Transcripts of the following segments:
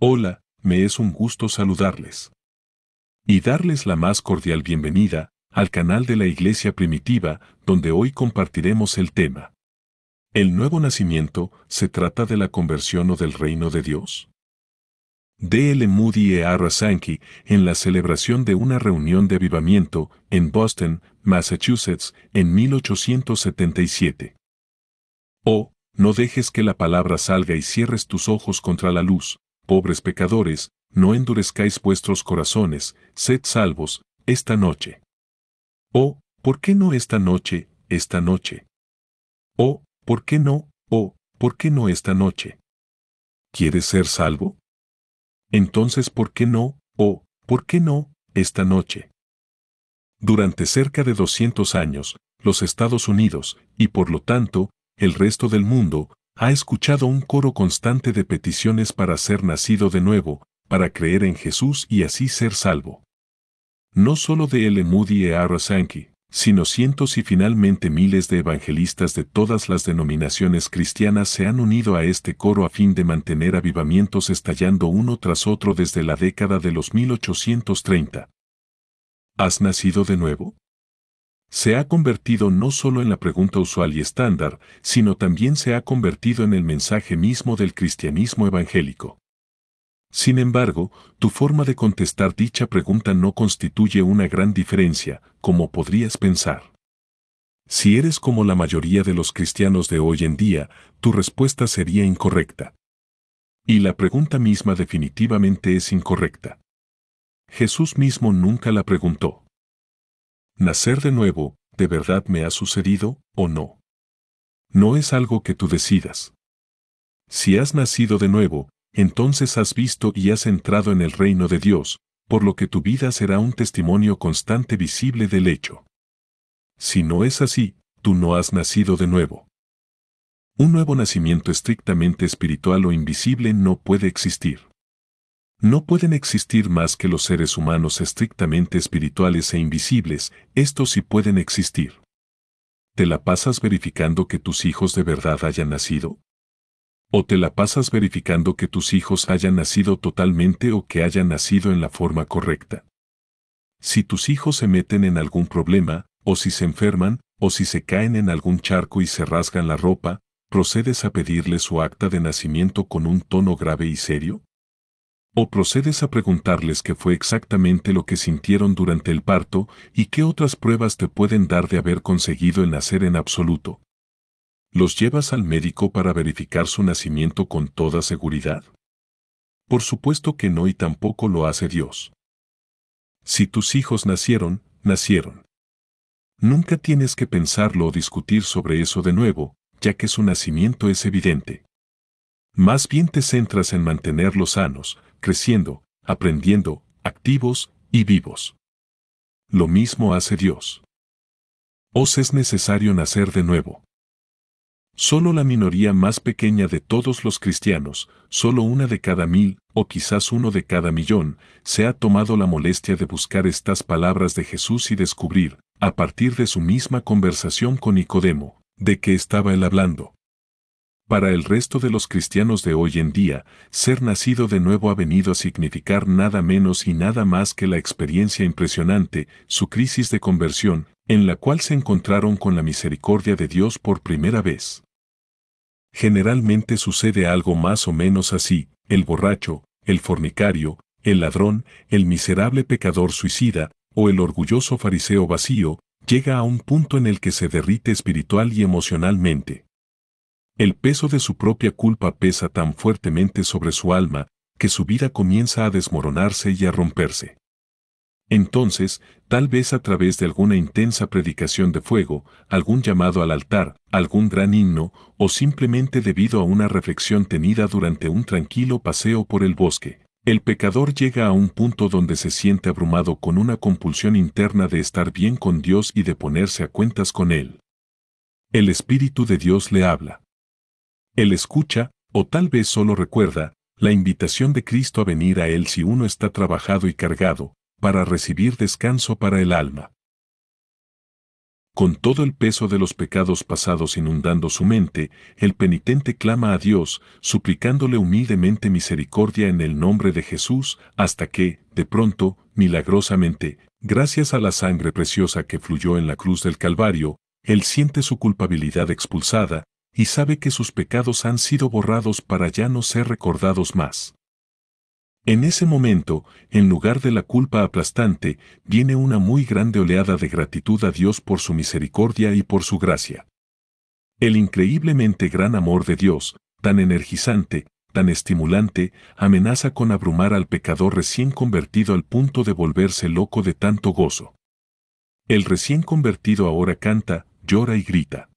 Hola, me es un gusto saludarles. Y darles la más cordial bienvenida al canal de la Iglesia Primitiva, donde hoy compartiremos el tema. ¿El nuevo nacimiento se trata de la conversión o del reino de Dios? D. L. Moody e R. Sankey, en la celebración de una reunión de avivamiento en Boston, Massachusetts, en 1877. Oh, no dejes que la palabra salga y cierres tus ojos contra la luz, pobres pecadores, no endurezcáis vuestros corazones, sed salvos, esta noche. Oh, ¿por qué no esta noche, esta noche? Oh, ¿por qué no, oh, ¿por qué no esta noche? ¿Quieres ser salvo? Entonces, ¿por qué no, oh, ¿por qué no, esta noche? Durante cerca de 200 años, los Estados Unidos, y por lo tanto, el resto del mundo, ha escuchado un coro constante de peticiones para ser nacido de nuevo, para creer en Jesús y así ser salvo. No solo de L. Moody e R. Sankey, sino cientos y finalmente miles de evangelistas de todas las denominaciones cristianas se han unido a este coro a fin de mantener avivamientos estallando uno tras otro desde la década de los 1830. ¿Has nacido de nuevo? Se ha convertido no solo en la pregunta usual y estándar, sino también se ha convertido en el mensaje mismo del cristianismo evangélico. Sin embargo, tu forma de contestar dicha pregunta no constituye una gran diferencia, como podrías pensar. Si eres como la mayoría de los cristianos de hoy en día, tu respuesta sería incorrecta. Y la pregunta misma definitivamente es incorrecta. Jesús mismo nunca la preguntó. ¿Nacer de nuevo, de verdad me ha sucedido, o no? No es algo que tú decidas. Si has nacido de nuevo, entonces has visto y has entrado en el reino de Dios, por lo que tu vida será un testimonio constante visible del hecho. Si no es así, tú no has nacido de nuevo. Un nuevo nacimiento estrictamente espiritual o invisible no puede existir. No pueden existir más que los seres humanos estrictamente espirituales e invisibles, estos sí pueden existir. ¿Te la pasas verificando que tus hijos de verdad hayan nacido? ¿O te la pasas verificando que tus hijos hayan nacido totalmente o que hayan nacido en la forma correcta? Si tus hijos se meten en algún problema, o si se enferman, o si se caen en algún charco y se rasgan la ropa, ¿procedes a pedirles su acta de nacimiento con un tono grave y serio? ¿O procedes a preguntarles qué fue exactamente lo que sintieron durante el parto y qué otras pruebas te pueden dar de haber conseguido el nacer en absoluto? ¿Los llevas al médico para verificar su nacimiento con toda seguridad? Por supuesto que no, y tampoco lo hace Dios. Si tus hijos nacieron, nacieron. Nunca tienes que pensarlo o discutir sobre eso de nuevo, ya que su nacimiento es evidente. Más bien te centras en mantenerlos sanos, creciendo, aprendiendo, activos y vivos. Lo mismo hace Dios. ¿Os es necesario nacer de nuevo? Solo la minoría más pequeña de todos los cristianos, solo una de cada 1000, o quizás uno de cada 1.000.000, se ha tomado la molestia de buscar estas palabras de Jesús y descubrir, a partir de su misma conversación con Nicodemo, de qué estaba él hablando. Para el resto de los cristianos de hoy en día, ser nacido de nuevo ha venido a significar nada menos y nada más que la experiencia impresionante, su crisis de conversión, en la cual se encontraron con la misericordia de Dios por primera vez. Generalmente sucede algo más o menos así: el borracho, el fornicario, el ladrón, el miserable pecador suicida, o el orgulloso fariseo vacío, llega a un punto en el que se derrite espiritual y emocionalmente. El peso de su propia culpa pesa tan fuertemente sobre su alma, que su vida comienza a desmoronarse y a romperse. Entonces, tal vez a través de alguna intensa predicación de fuego, algún llamado al altar, algún gran himno, o simplemente debido a una reflexión tenida durante un tranquilo paseo por el bosque, el pecador llega a un punto donde se siente abrumado con una compulsión interna de estar bien con Dios y de ponerse a cuentas con Él. El Espíritu de Dios le habla. Él escucha, o tal vez solo recuerda, la invitación de Cristo a venir a Él si uno está trabajado y cargado, para recibir descanso para el alma. Con todo el peso de los pecados pasados inundando su mente, el penitente clama a Dios, suplicándole humildemente misericordia en el nombre de Jesús, hasta que, de pronto, milagrosamente, gracias a la sangre preciosa que fluyó en la cruz del Calvario, él siente su culpabilidad expulsada, y sabe que sus pecados han sido borrados para ya no ser recordados más. En ese momento, en lugar de la culpa aplastante, viene una muy grande oleada de gratitud a Dios por su misericordia y por su gracia. El increíblemente gran amor de Dios, tan energizante, tan estimulante, amenaza con abrumar al pecador recién convertido al punto de volverse loco de tanto gozo. El recién convertido ahora canta, llora y grita.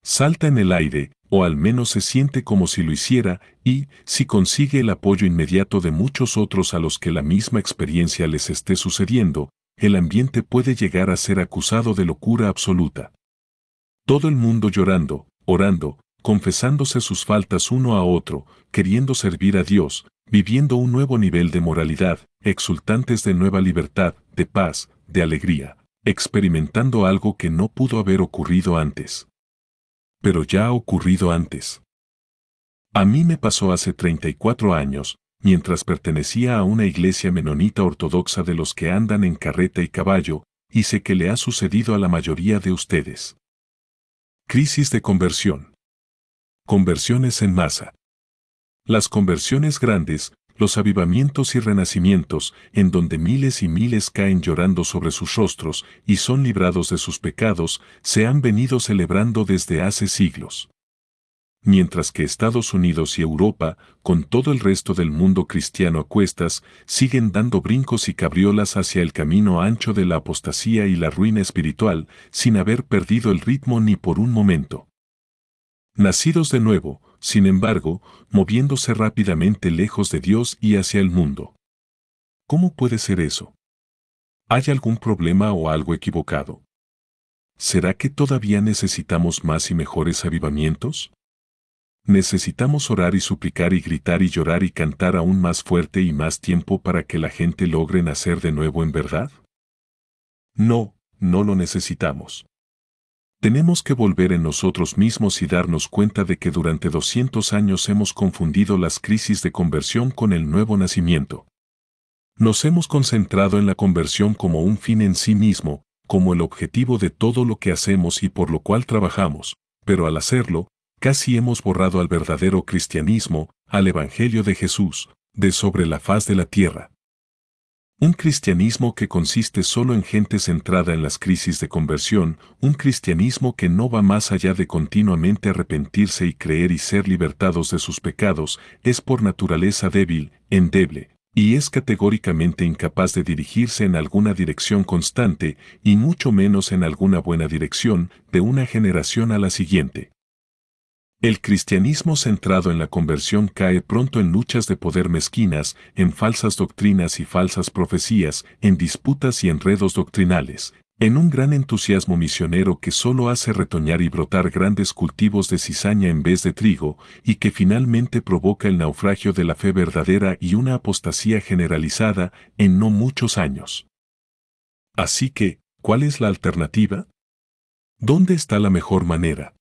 Salta en el aire, o al menos se siente como si lo hiciera, y, si consigue el apoyo inmediato de muchos otros a los que la misma experiencia les esté sucediendo, el ambiente puede llegar a ser acusado de locura absoluta. Todo el mundo llorando, orando, confesándose sus faltas uno a otro, queriendo servir a Dios, viviendo un nuevo nivel de moralidad, exultantes de nueva libertad, de paz, de alegría, experimentando algo que no pudo haber ocurrido antes. Pero ya ha ocurrido antes. A mí me pasó hace 34 años, mientras pertenecía a una iglesia menonita ortodoxa de los que andan en carreta y caballo, y sé que le ha sucedido a la mayoría de ustedes. Crisis de conversión. Conversiones en masa. Las conversiones grandes, los avivamientos y renacimientos, en donde miles y miles caen llorando sobre sus rostros y son librados de sus pecados, se han venido celebrando desde hace siglos. Mientras que Estados Unidos y Europa, con todo el resto del mundo cristiano a cuestas, siguen dando brincos y cabriolas hacia el camino ancho de la apostasía y la ruina espiritual, sin haber perdido el ritmo ni por un momento. Nacidos de nuevo, sin embargo, moviéndose rápidamente lejos de Dios y hacia el mundo. ¿Cómo puede ser eso? ¿Hay algún problema o algo equivocado? ¿Será que todavía necesitamos más y mejores avivamientos? ¿Necesitamos orar y suplicar y gritar y llorar y cantar aún más fuerte y más tiempo para que la gente logre nacer de nuevo en verdad? No, no lo necesitamos. Tenemos que volver en nosotros mismos y darnos cuenta de que durante 200 años hemos confundido las crisis de conversión con el nuevo nacimiento. Nos hemos concentrado en la conversión como un fin en sí mismo, como el objetivo de todo lo que hacemos y por lo cual trabajamos, pero al hacerlo, casi hemos borrado al verdadero cristianismo, al Evangelio de Jesús, de sobre la faz de la tierra. Un cristianismo que consiste solo en gente centrada en las crisis de conversión, un cristianismo que no va más allá de continuamente arrepentirse y creer y ser libertados de sus pecados, es por naturaleza débil, endeble, y es categóricamente incapaz de dirigirse en alguna dirección constante, y mucho menos en alguna buena dirección, de una generación a la siguiente. El cristianismo centrado en la conversión cae pronto en luchas de poder mezquinas, en falsas doctrinas y falsas profecías, en disputas y enredos doctrinales, en un gran entusiasmo misionero que solo hace retoñar y brotar grandes cultivos de cizaña en vez de trigo, y que finalmente provoca el naufragio de la fe verdadera y una apostasía generalizada en no muchos años. Así que, ¿cuál es la alternativa? ¿Dónde está la mejor manera?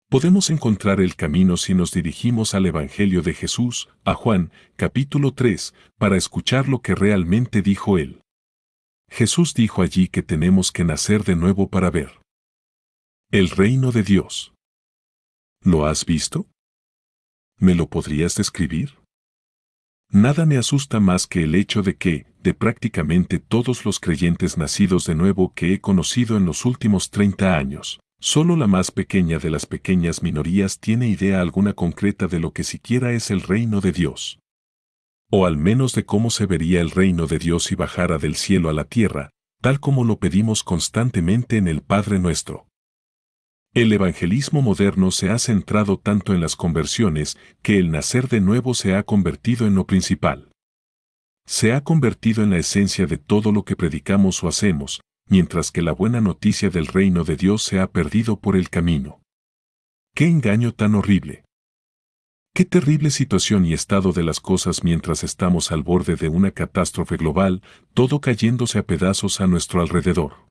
Podemos encontrar el camino si nos dirigimos al Evangelio de Jesús, a Juan, capítulo 3, para escuchar lo que realmente dijo él. Jesús dijo allí que tenemos que nacer de nuevo para ver el reino de Dios. ¿Lo has visto? ¿Me lo podrías describir? Nada me asusta más que el hecho de que, de prácticamente todos los creyentes nacidos de nuevo que he conocido en los últimos 30 años, solo la más pequeña de las pequeñas minorías tiene idea alguna concreta de lo que siquiera es el reino de Dios. O al menos de cómo se vería el reino de Dios si bajara del cielo a la tierra, tal como lo pedimos constantemente en el Padre Nuestro. El evangelismo moderno se ha centrado tanto en las conversiones que el nacer de nuevo se ha convertido en lo principal. Se ha convertido en la esencia de todo lo que predicamos o hacemos, mientras que la buena noticia del reino de Dios se ha perdido por el camino. ¡Qué engaño tan horrible! ¡Qué terrible situación y estado de las cosas mientras estamos al borde de una catástrofe global, todo cayéndose a pedazos a nuestro alrededor!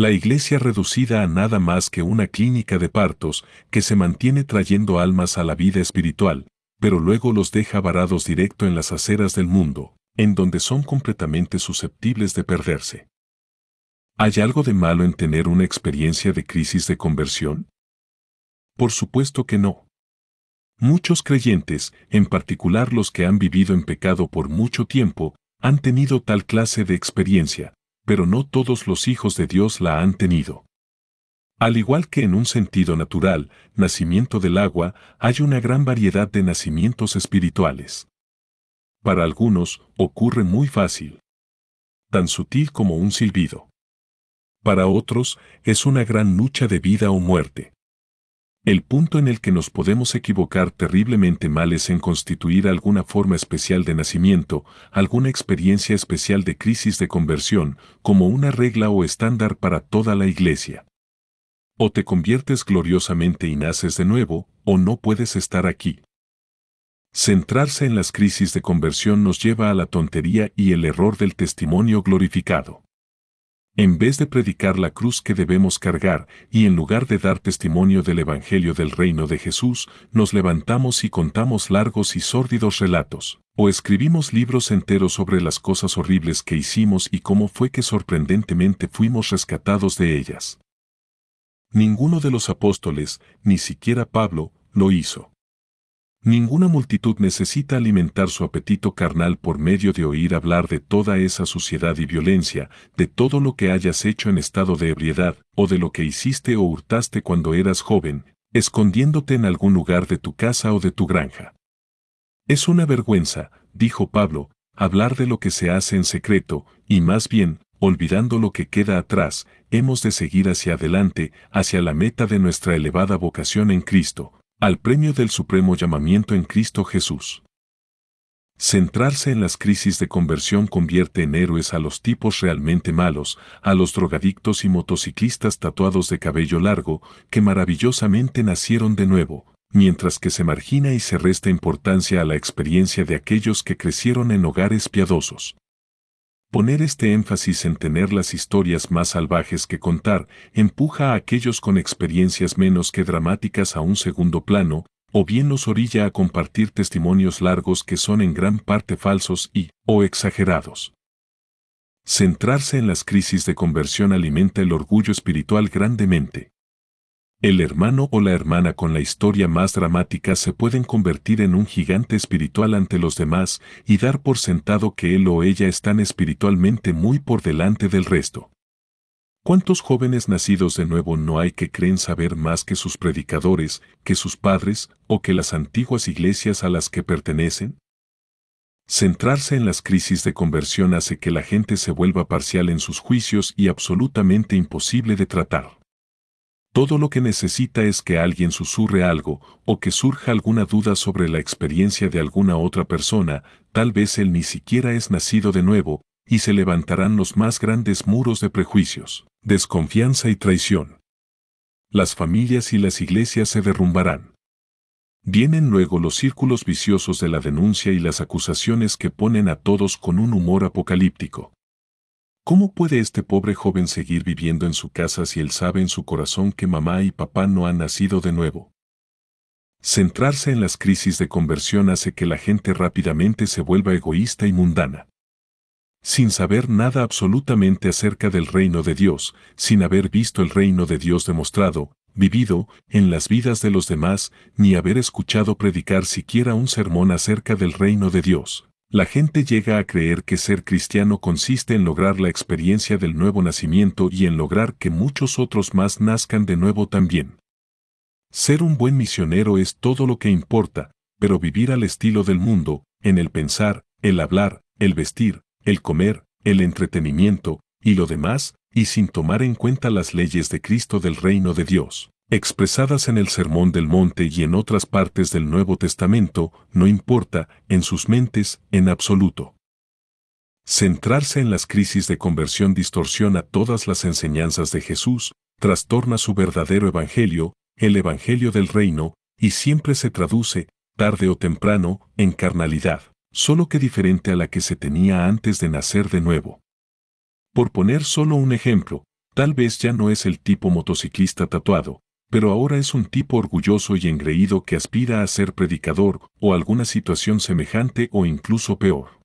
La iglesia reducida a nada más que una clínica de partos que se mantiene trayendo almas a la vida espiritual, pero luego los deja varados directo en las aceras del mundo, en donde son completamente susceptibles de perderse. ¿Hay algo de malo en tener una experiencia de crisis de conversión? Por supuesto que no. Muchos creyentes, en particular los que han vivido en pecado por mucho tiempo, han tenido tal clase de experiencia, pero no todos los hijos de Dios la han tenido. Al igual que en un sentido natural, nacimiento del agua, hay una gran variedad de nacimientos espirituales. Para algunos, ocurre muy fácil, tan sutil como un silbido. Para otros, es una gran lucha de vida o muerte. El punto en el que nos podemos equivocar terriblemente mal es en constituir alguna forma especial de nacimiento, alguna experiencia especial de crisis de conversión, como una regla o estándar para toda la iglesia. O te conviertes gloriosamente y naces de nuevo, o no puedes estar aquí. Centrarse en las crisis de conversión nos lleva a la tontería y el error del testimonio glorificado. En vez de predicar la cruz que debemos cargar, y en lugar de dar testimonio del Evangelio del reino de Jesús, nos levantamos y contamos largos y sórdidos relatos, o escribimos libros enteros sobre las cosas horribles que hicimos y cómo fue que sorprendentemente fuimos rescatados de ellas. Ninguno de los apóstoles, ni siquiera Pablo, lo hizo. Ninguna multitud necesita alimentar su apetito carnal por medio de oír hablar de toda esa suciedad y violencia, de todo lo que hayas hecho en estado de ebriedad, o de lo que hiciste o hurtaste cuando eras joven, escondiéndote en algún lugar de tu casa o de tu granja. Es una vergüenza, dijo Pablo, hablar de lo que se hace en secreto, y más bien, olvidando lo que queda atrás, hemos de seguir hacia adelante, hacia la meta de nuestra elevada vocación en Cristo, al premio del supremo llamamiento en Cristo Jesús. Centrarse en las crisis de conversión convierte en héroes a los tipos realmente malos, a los drogadictos y motociclistas tatuados de cabello largo, que maravillosamente nacieron de nuevo, mientras que se margina y se resta importancia a la experiencia de aquellos que crecieron en hogares piadosos. Poner este énfasis en tener las historias más salvajes que contar empuja a aquellos con experiencias menos que dramáticas a un segundo plano, o bien los orilla a compartir testimonios largos que son en gran parte falsos o exagerados. Centrarse en las crisis de conversión alimenta el orgullo espiritual grandemente. El hermano o la hermana con la historia más dramática se pueden convertir en un gigante espiritual ante los demás y dar por sentado que él o ella están espiritualmente muy por delante del resto. ¿Cuántos jóvenes nacidos de nuevo no hay que creen saber más que sus predicadores, que sus padres o que las antiguas iglesias a las que pertenecen? Centrarse en las crisis de conversión hace que la gente se vuelva parcial en sus juicios y absolutamente imposible de tratar. Todo lo que necesita es que alguien susurre algo, o que surja alguna duda sobre la experiencia de alguna otra persona, tal vez él ni siquiera es nacido de nuevo, y se levantarán los más grandes muros de prejuicios, desconfianza y traición. Las familias y las iglesias se derrumbarán. Vienen luego los círculos viciosos de la denuncia y las acusaciones que ponen a todos con un humor apocalíptico. ¿Cómo puede este pobre joven seguir viviendo en su casa si él sabe en su corazón que mamá y papá no han nacido de nuevo? Centrarse en las crisis de conversión hace que la gente rápidamente se vuelva egoísta y mundana. Sin saber nada absolutamente acerca del reino de Dios, sin haber visto el reino de Dios demostrado, vivido, en las vidas de los demás, ni haber escuchado predicar siquiera un sermón acerca del reino de Dios. La gente llega a creer que ser cristiano consiste en lograr la experiencia del nuevo nacimiento y en lograr que muchos otros más nazcan de nuevo también. Ser un buen misionero es todo lo que importa, pero vivir al estilo del mundo, en el pensar, el hablar, el vestir, el comer, el entretenimiento, y lo demás, y sin tomar en cuenta las leyes de Cristo del reino de Dios, expresadas en el Sermón del Monte y en otras partes del Nuevo Testamento, no importa, en sus mentes, en absoluto. Centrarse en las crisis de conversión distorsiona todas las enseñanzas de Jesús, trastorna su verdadero evangelio, el evangelio del reino, y siempre se traduce, tarde o temprano, en carnalidad, solo que diferente a la que se tenía antes de nacer de nuevo. Por poner solo un ejemplo, Tal vez ya no es el tipo motociclista tatuado, pero ahora es un tipo orgulloso y engreído que aspira a ser predicador o alguna situación semejante o incluso peor.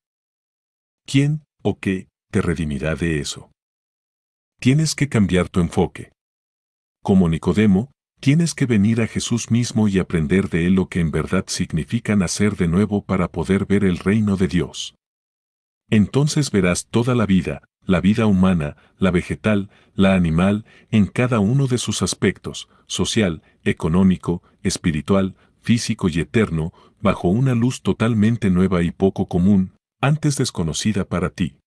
¿Quién o qué te redimirá de eso? Tienes que cambiar tu enfoque. Como Nicodemo, tienes que venir a Jesús mismo y aprender de él lo que en verdad significa nacer de nuevo para poder ver el reino de Dios. Entonces verás toda la vida humana, la vegetal, la animal, en cada uno de sus aspectos, social, económico, espiritual, físico y eterno, bajo una luz totalmente nueva y poco común, antes desconocida para ti.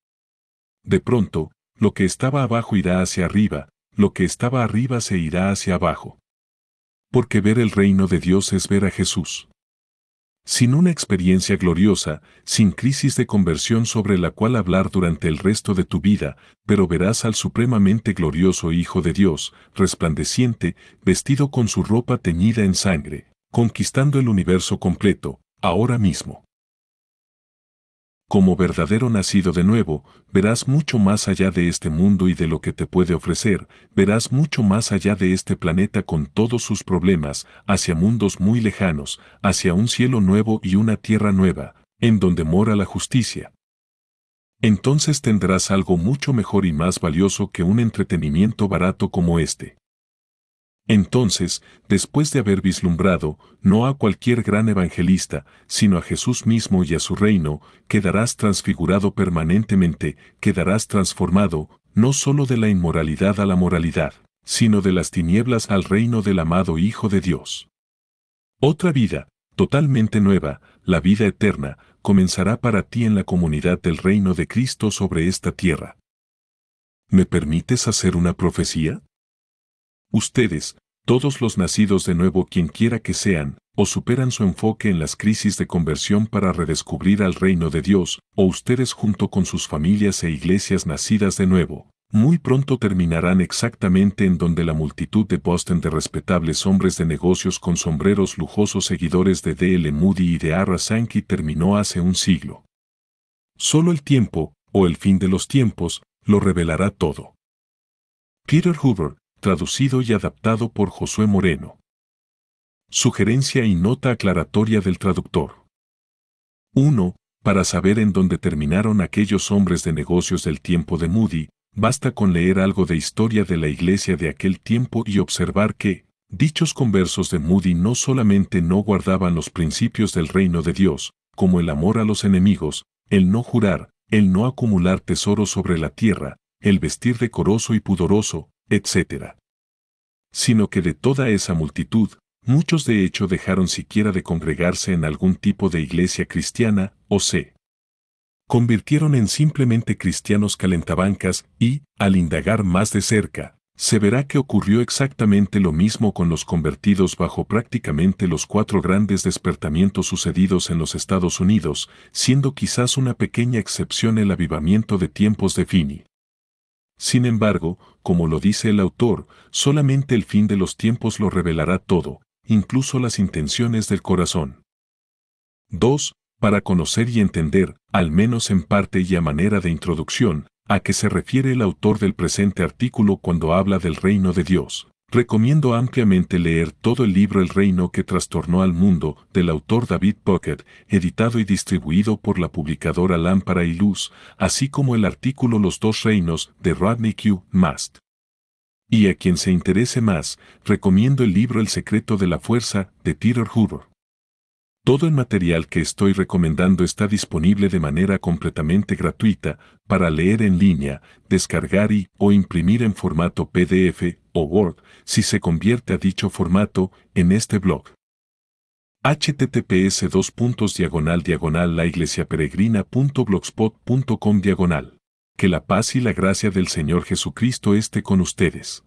De pronto, lo que estaba abajo irá hacia arriba, lo que estaba arriba se irá hacia abajo. Porque ver el reino de Dios es ver a Jesús. Sin una experiencia gloriosa, sin crisis de conversión sobre la cual hablar durante el resto de tu vida, pero verás al supremamente glorioso Hijo de Dios, resplandeciente, vestido con su ropa teñida en sangre, conquistando el universo completo, ahora mismo. Como verdadero nacido de nuevo, verás mucho más allá de este mundo y de lo que te puede ofrecer, verás mucho más allá de este planeta con todos sus problemas, hacia mundos muy lejanos, hacia un cielo nuevo y una tierra nueva, en donde mora la justicia. Entonces tendrás algo mucho mejor y más valioso que un entretenimiento barato como este. Entonces, después de haber vislumbrado, no a cualquier gran evangelista, sino a Jesús mismo y a su reino, quedarás transfigurado permanentemente, quedarás transformado, no solo de la inmoralidad a la moralidad, sino de las tinieblas al reino del amado Hijo de Dios. Otra vida, totalmente nueva, la vida eterna, comenzará para ti en la comunidad del reino de Cristo sobre esta tierra. ¿Me permites hacer una profecía? Ustedes, todos los nacidos de nuevo quienquiera que sean, o superan su enfoque en las crisis de conversión para redescubrir al reino de Dios, o ustedes junto con sus familias e iglesias nacidas de nuevo, muy pronto terminarán exactamente en donde la multitud de Boston de respetables hombres de negocios con sombreros lujosos seguidores de D.L. Moody y de R. Sankey terminó hace un siglo. Solo el tiempo, o el fin de los tiempos, lo revelará todo. Peter Hoover, traducido y adaptado por Josué Moreno. Sugerencia y nota aclaratoria del traductor. 1. Para saber en dónde terminaron aquellos hombres de negocios del tiempo de Moody, basta con leer algo de historia de la iglesia de aquel tiempo y observar que, dichos conversos de Moody no solamente no guardaban los principios del reino de Dios, como el amor a los enemigos, el no jurar, el no acumular tesoros sobre la tierra, el vestir decoroso y pudoroso, etc. Sino que de toda esa multitud, muchos de hecho dejaron siquiera de congregarse en algún tipo de iglesia cristiana, o se convirtieron en simplemente cristianos calentabancas y, al indagar más de cerca, se verá que ocurrió exactamente lo mismo con los convertidos bajo prácticamente los 4 grandes despertamientos sucedidos en los Estados Unidos, siendo quizás una pequeña excepción el avivamiento de tiempos de Finney. Sin embargo, como lo dice el autor, solamente el fin de los tiempos lo revelará todo, incluso las intenciones del corazón. 2. Para conocer y entender, al menos en parte y a manera de introducción, a qué se refiere el autor del presente artículo cuando habla del reino de Dios. Recomiendo ampliamente leer todo el libro El reino que trastornó al mundo, del autor David Puckett, editado y distribuido por la publicadora Lámpara y Luz, así como el artículo Los dos reinos, de Rodney Q. Mast. Y a quien se interese más, recomiendo el libro El secreto de la fuerza, de Peter Hoover. Todo el material que estoy recomendando está disponible de manera completamente gratuita, para leer en línea, descargar o imprimir en formato PDF o Word, si se convierte a dicho formato, en este blog. https://laiglesiaperegrina.blogspot.com/. Que la paz y la gracia del Señor Jesucristo esté con ustedes.